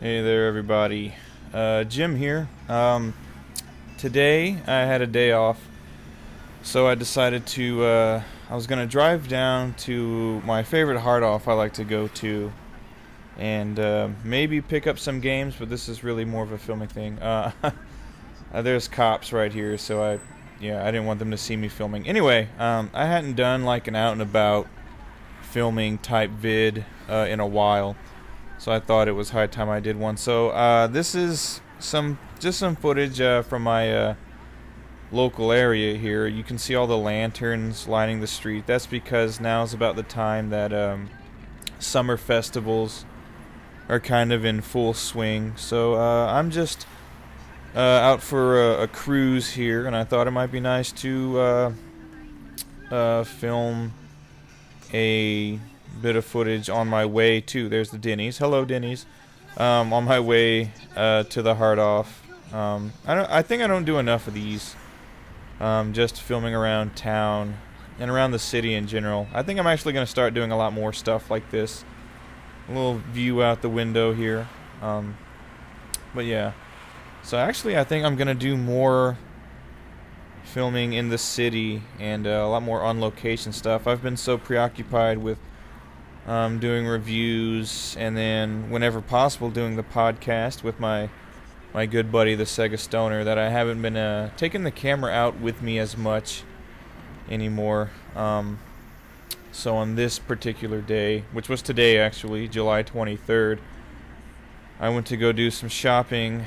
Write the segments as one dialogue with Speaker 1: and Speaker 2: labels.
Speaker 1: Hey there, everybody. Jim here. Today I had a day off, so I decided to. I was gonna drive down to my favorite hard off I like to go to, and maybe pick up some games. But this is really more of a filming thing. There's cops right here, so I didn't want them to see me filming. Anyway, I hadn't done like an out and about filming type vid in a while. So I thought it was high time I did one. So this is just some footage from my local area here. You can see all the lanterns lining the street. That's because now is about the time that summer festivals are kind of in full swing. So I'm just out for a cruise here, and I thought it might be nice to film a bit of footage on my way to. There's the Denny's. Hello, Denny's. On my way to the hard off. I think I don't do enough of these. Just filming around town and around the city in general. I think I'm actually going to start doing a lot more stuff like this. A little view out the window here. But yeah. So actually, I think I'm going to do more filming in the city and a lot more on location stuff. I've been so preoccupied with doing reviews, and then whenever possible doing the podcast with my good buddy the Sega Stoner, that I haven't been taking the camera out with me as much anymore. So on this particular day, which was today actually, July 23rd, I went to go do some shopping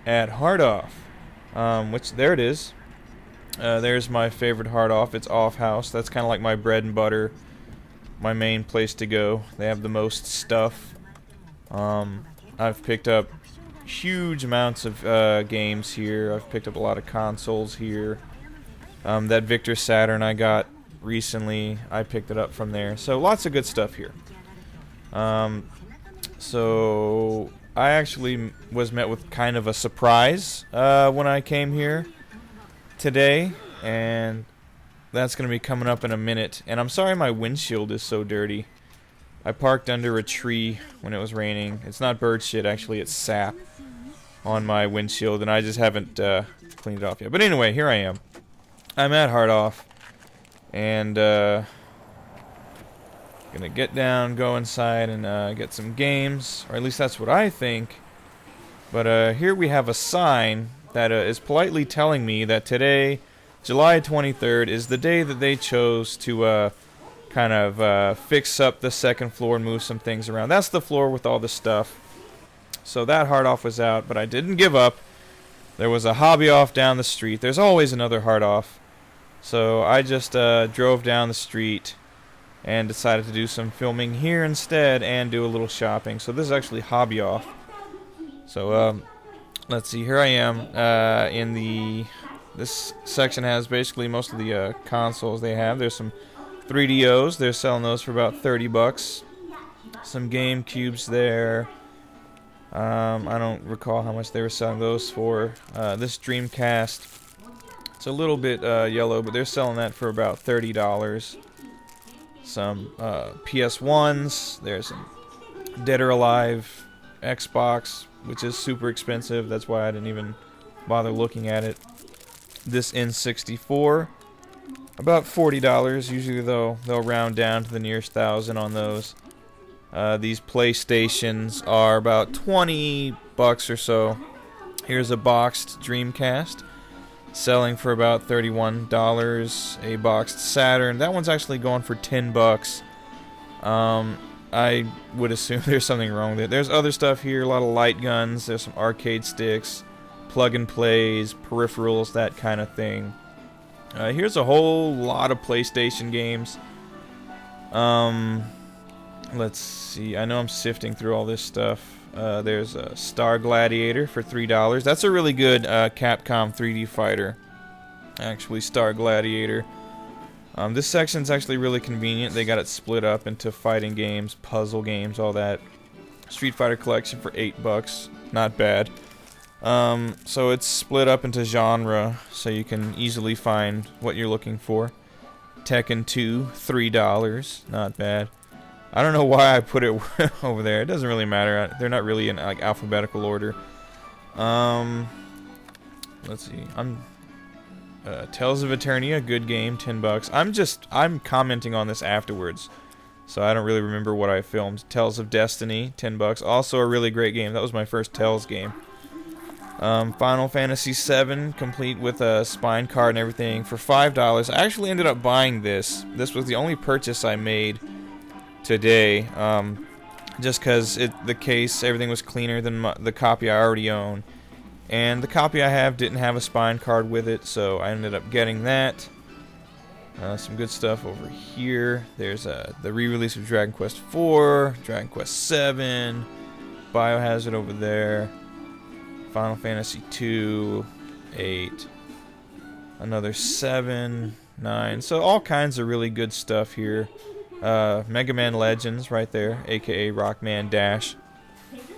Speaker 1: at Hard Off, which there it is. There's my favorite Hard Off. It's Off House. That's kind of like my bread and butter, my main place to go. They have the most stuff. I've picked up huge amounts of games here. I've picked up a lot of consoles here. That Victor Saturn I got recently, I picked it up from there. So lots of good stuff here. So I actually was met with kind of a surprise when I came here today, and that's going to be coming up in a minute. And I'm sorry my windshield is so dirty. I parked under a tree when it was raining. It's not bird shit, actually. It's sap on my windshield, and I just haven't cleaned it off yet. But anyway, here I am. I'm at Hard Off, and going to get down, go inside, and get some games. Or at least that's what I think. But here we have a sign that is politely telling me that today, July 23rd, is the day that they chose to kind of fix up the second floor and move some things around. That's the floor with all the stuff. So that Hard Off was out, but I didn't give up. There was a Hobby Off down the street. There's always another Hard Off. So I just drove down the street and decided to do some filming here instead and do a little shopping. So this is actually Hobby Off. So let's see, here I am in the... This section has basically most of the consoles they have. There's some 3DOs. They're selling those for about 30 bucks. Some GameCubes there. I don't recall how much they were selling those for. This Dreamcast, it's a little bit yellow, but they're selling that for about $30. Some PS1s. There's some Dead or Alive Xbox, which is super expensive. That's why I didn't even bother looking at it. This N64, about $40. Usually they'll round down to the nearest thousand on those. These PlayStations are about 20 bucks or so. Here's a boxed Dreamcast, selling for about $31. A boxed Saturn, that one's actually going for 10 bucks. I would assume there's something wrong with it. There's other stuff here, a lot of light guns. There's some arcade sticks, plug and plays, peripherals, that kind of thing. Here's a whole lot of PlayStation games. Let's see. I know I'm sifting through all this stuff. There's a Star Gladiator for $3. That's a really good Capcom 3D fighter. Actually, Star Gladiator. This section's actually really convenient. They got it split up into fighting games, puzzle games, all that. Street Fighter Collection for $8. Not bad. So it's split up into genre, so you can easily find what you're looking for. Tekken 2, $3. Not bad. I don't know why I put it over there. It doesn't really matter. They're not really in like alphabetical order. Let's see. Tales of Eternia, good game, $10. I'm commenting on this afterwards, so I don't really remember what I filmed. Tales of Destiny, $10. Also a really great game. That was my first Tales game. Final Fantasy VII, complete with a spine card and everything, for $5. I actually ended up buying this. This was the only purchase I made today, just because the case, everything was cleaner than the copy I already own. And the copy I have didn't have a spine card with it, so I ended up getting that. Some good stuff over here. There's the re-release of Dragon Quest IV, Dragon Quest VII, Biohazard over there, Final Fantasy II, 8, another 7, 9. So all kinds of really good stuff here. Mega Man Legends right there, aka Rockman Dash.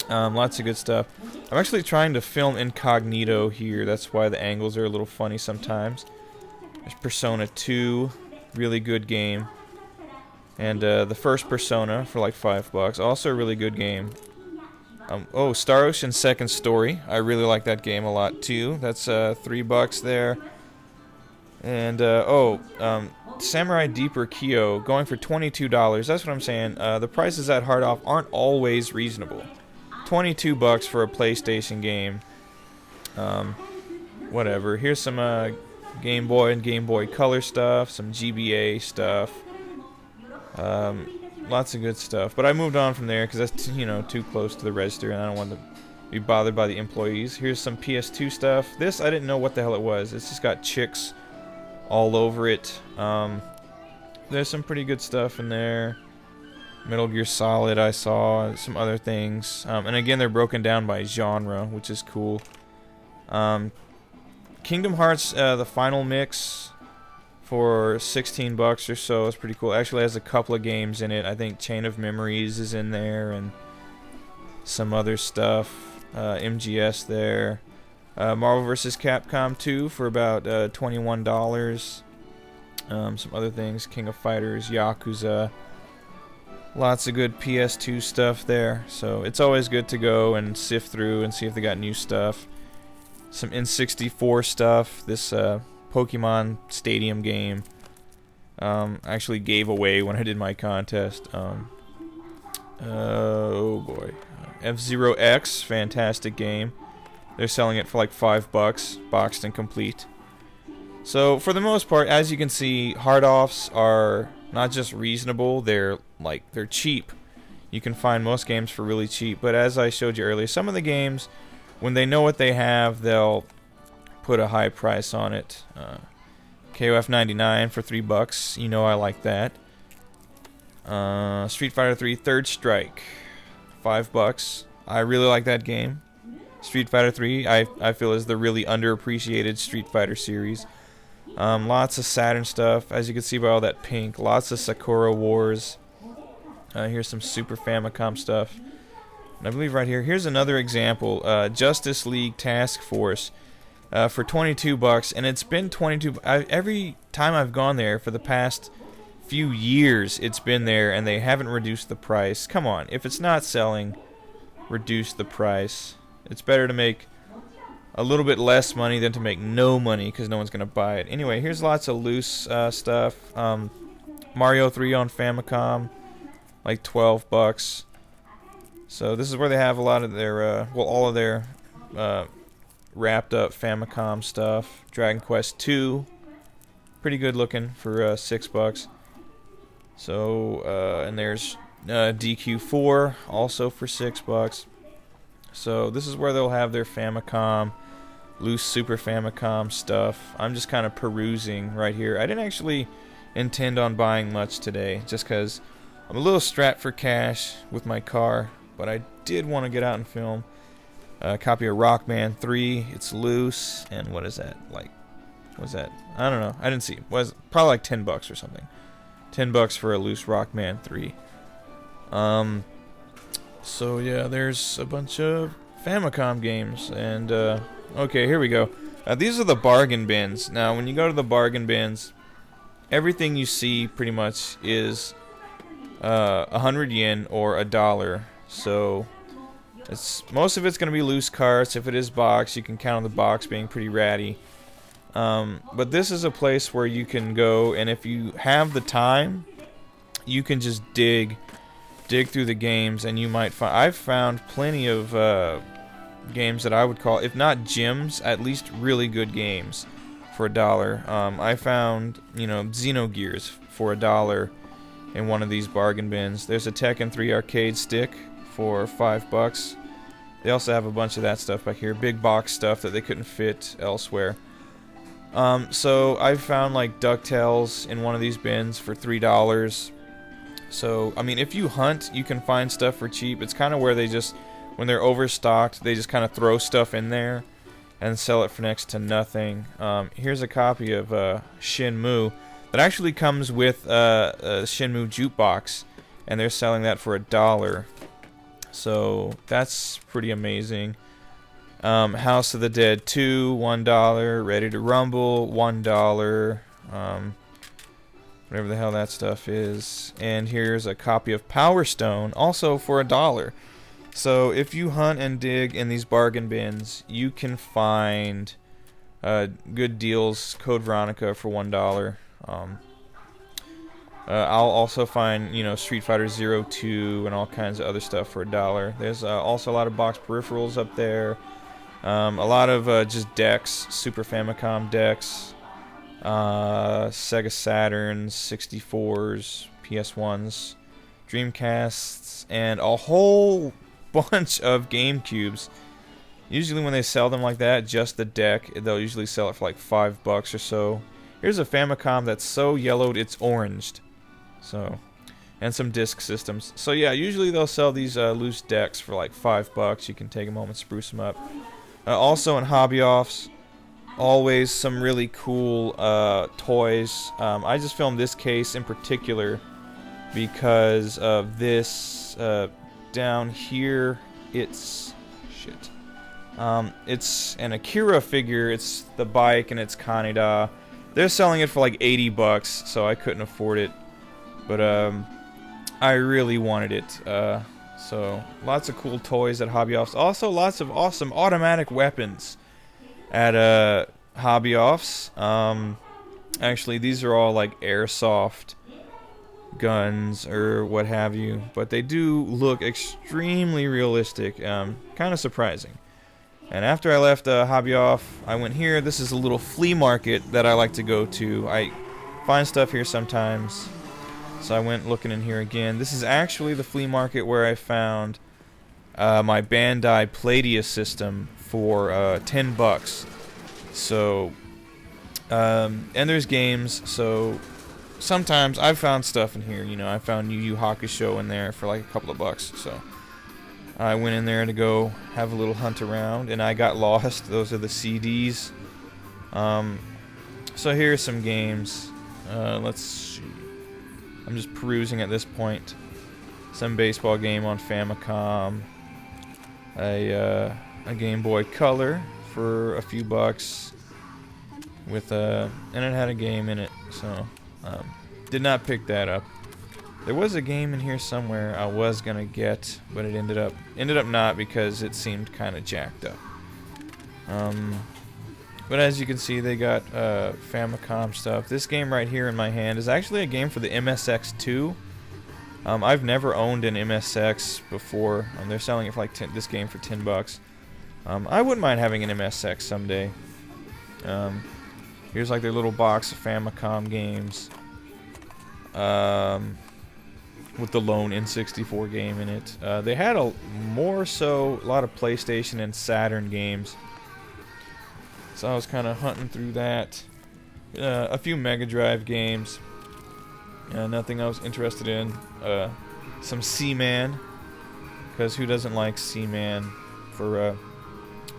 Speaker 1: Lots of good stuff. I'm actually trying to film incognito here. That's why the angles are a little funny sometimes. There's Persona 2, really good game. And the first Persona for like $5, also a really good game. Oh, Star Ocean Second Story. I really like that game a lot too. That's $3 there. And Samurai Deeper Kyo going for $22. That's what I'm saying. The prices at Hard Off aren't always reasonable. $22 for a PlayStation game. Whatever. Here's some Game Boy and Game Boy Color stuff, some GBA stuff. Lots of good stuff. But I moved on from there because that's too close to the register, and I don't want to be bothered by the employees. Here's some PS2 stuff. This I didn't know what the hell it was. It's just got chicks all over it. There's some pretty good stuff in there. Metal Gear Solid I saw, some other things. And again, they're broken down by genre, which is cool. Kingdom Hearts, the final mix for $16 or so is pretty cool. Actually has a couple of games in it. I think Chain of Memories is in there and some other stuff. MGS there. Marvel vs. Capcom 2 for about $21. Some other things. King of Fighters, Yakuza. Lots of good PS2 stuff there. So it's always good to go and sift through and see if they got new stuff. Some N64 stuff. This Pokemon Stadium game. I actually gave away when I did my contest. Oh boy. F-Zero X, fantastic game. They're selling it for like $5, boxed and complete. So for the most part, as you can see, hard offs are not just reasonable, they're cheap. You can find most games for really cheap, but as I showed you earlier, some of the games, when they know what they have, they'll put a high price on it. KOF 99 for $3, you know I like that. Street Fighter 3 Third Strike, $5. I really like that game. Street Fighter 3, I feel, is the really underappreciated Street Fighter series. Lots of Saturn stuff, as you can see by all that pink. Lots of Sakura Wars. Here's some Super Famicom stuff. And I believe right here, here's another example. Justice League Task Force for $22, and it's been $22. Every time I've gone there for the past few years, it's been there, and they haven't reduced the price. Come on, if it's not selling, reduce the price. It's better to make a little bit less money than to make no money because no one's going to buy it. Anyway, here's lots of loose stuff. Mario 3 on Famicom, like $12. So this is where they have a lot of their, all of their wrapped up Famicom stuff. Dragon Quest 2, pretty good looking for $6. So, and there's DQ4, also for $6. So this is where they'll have their Famicom, loose Super Famicom stuff. I'm just kind of perusing right here. I didn't actually intend on buying much today, just because I'm a little strapped for cash with my car, but I did want to get out and film. A copy of Rockman 3, it's loose, and what is that? Like, what's that? I don't know. I didn't see. It was probably like $10 or something. $10 for a loose Rockman 3. So yeah, there's a bunch of Famicom games, and okay, here we go. These are the bargain bins. Now, when you go to the bargain bins, everything you see pretty much is 100 yen or $1. So most of it's going to be loose carts. If it is box, you can count on the box being pretty ratty. But this is a place where you can go, and if you have the time, you can just dig through the games, and you might find. I've found plenty of games that I would call, if not gems, at least really good games for $1. I found, Xenogears for $1 in one of these bargain bins. There's a Tekken 3 arcade stick for $5. They also have a bunch of that stuff back here, big box stuff that they couldn't fit elsewhere. So I've found like DuckTales in one of these bins for $3. So, I mean, if you hunt, you can find stuff for cheap. It's kind of where they just, when they're overstocked, they just kind of throw stuff in there and sell it for next to nothing. Here's a copy of Shenmue that actually comes with a Shenmue jukebox, and they're selling that for $1. So that's pretty amazing. House of the Dead 2, $1. Ready to Rumble, $1. Whatever the hell that stuff is. And here's a copy of Power Stone, also for $1. So if you hunt and dig in these bargain bins, you can find good deals. Code Veronica for $1. I'll also find, Street Fighter 02 and all kinds of other stuff for $1. There's also a lot of box peripherals up there. A lot of just decks, Super Famicom decks. Sega Saturns, 64s, PS1s, Dreamcasts, and a whole bunch of GameCubes. Usually when they sell them like that, just the deck, they'll usually sell it for like $5 or so. Here's a Famicom that's so yellowed it's oranged. So, and some disc systems. So yeah, usually they'll sell these loose decks for like $5. You can take them home and spruce them up. Also in hobby offs, always some really cool toys. I just filmed this case in particular because of this down here. It's an Akira figure. It's the bike and it's Kaneda. They're selling it for like $80, so I couldn't afford it. But I really wanted it. So lots of cool toys at hobby offs. Also lots of awesome automatic weapons at hobby offs. Actually, these are all like airsoft guns or what have you, but they do look extremely realistic. Kind of surprising. And after I left hobby off, I went here. This is a little flea market that I like to go to. I find stuff here sometimes, so I went looking in here again. This is actually the flea market where I found my Bandai Palladius system for $10. So, and there's games, so sometimes I've found stuff in here. I found Yu Yu Hakusho in there for like a couple of bucks, so I went in there to go have a little hunt around, and I got lost. Those are the CDs. So here's some games. Let's see. I'm just perusing at this point. Some baseball game on Famicom. A Game Boy Color for a few bucks. And it had a game in it, so did not pick that up. There was a game in here somewhere I was gonna get, but it ended up not because it seemed kind of jacked up. But as you can see, they got Famicom stuff. This game right here in my hand is actually a game for the MSX2. I've never owned an MSX before. They're selling it for like this game for $10. I wouldn't mind having an MSX someday. Here's like their little box of Famicom games. With the lone N64 game in it. They had a lot of PlayStation and Saturn games. So I was kind of hunting through that. A few Mega Drive games. Nothing I was interested in. Some Seaman, because who doesn't like Seaman for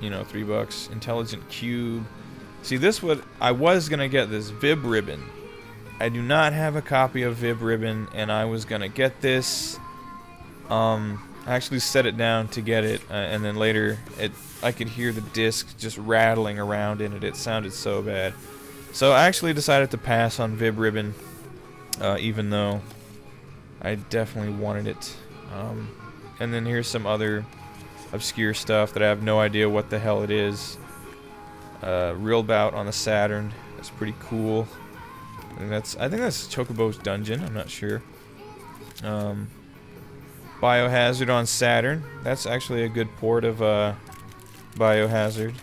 Speaker 1: $3? Intelligent Cube. See, I was gonna get this Vib Ribbon. I do not have a copy of Vib Ribbon, and I was gonna get this. I actually set it down to get it, and then later I could hear the disc just rattling around in it. It sounded so bad. So I actually decided to pass on Vib Ribbon, even though I definitely wanted it. And then here's some other obscure stuff that I have no idea what the hell it is. Real Bout on the Saturn. That's pretty cool. I think that's Chocobo's Dungeon. I'm not sure. Biohazard on Saturn. That's actually a good port of Biohazard.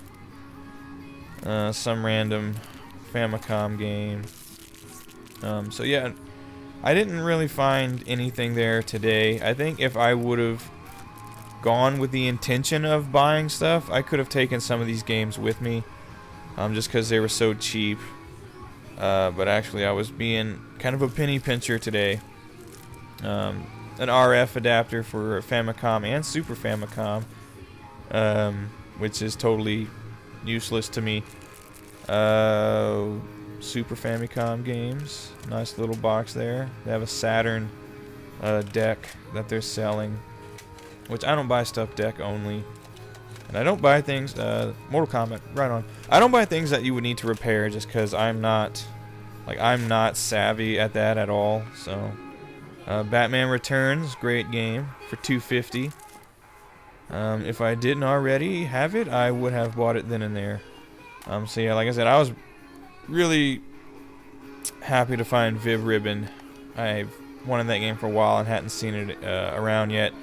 Speaker 1: Some random Famicom game. So yeah, I didn't really find anything there today. I think if I would have gone with the intention of buying stuff, I could have taken some of these games with me, just because they were so cheap. But actually, I was being kind of a penny pincher today. An RF adapter for Famicom and Super Famicom, which is totally useless to me. Super Famicom games, nice little box there. They have a Saturn deck that they're selling, which I don't buy stuff deck only. And I don't buy things, Mortal Kombat, right on. I don't buy things that you would need to repair just because I'm not savvy at that at all. So, Batman Returns, great game for $250. If I didn't already have it, I would have bought it then and there. So yeah, like I said, I was really happy to find Viv Ribbon. I've wanted that game for a while and hadn't seen it around yet.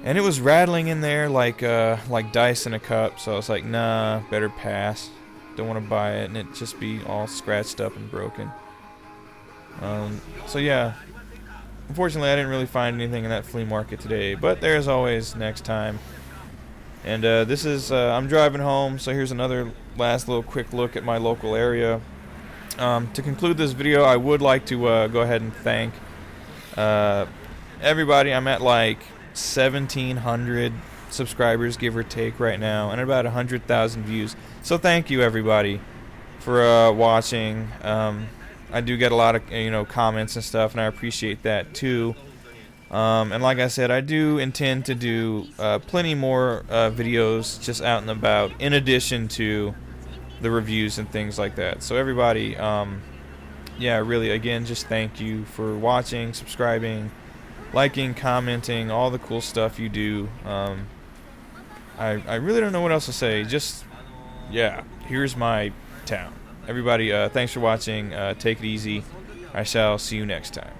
Speaker 1: And it was rattling in there like dice in a cup, so I was like, nah, better pass. Don't want to buy it, and it'd just be all scratched up and broken. So yeah, unfortunately I didn't really find anything in that flea market today, but there's always next time. And this is, I'm driving home, so here's another last little quick look at my local area. To conclude this video, I would like to go ahead and thank everybody. I'm at like 1,700 subscribers, give or take, right now, and about 100,000 views. So thank you, everybody, for watching. I do get a lot of comments and stuff, and I appreciate that too. And like I said, I do intend to do plenty more videos just out and about, in addition to the reviews and things like that. So everybody, yeah, really, again, just thank you for watching, subscribing, liking, commenting, all the cool stuff you do. I really don't know what else to say. Just, yeah, here's my town. Everybody, thanks for watching. Take it easy. I shall see you next time.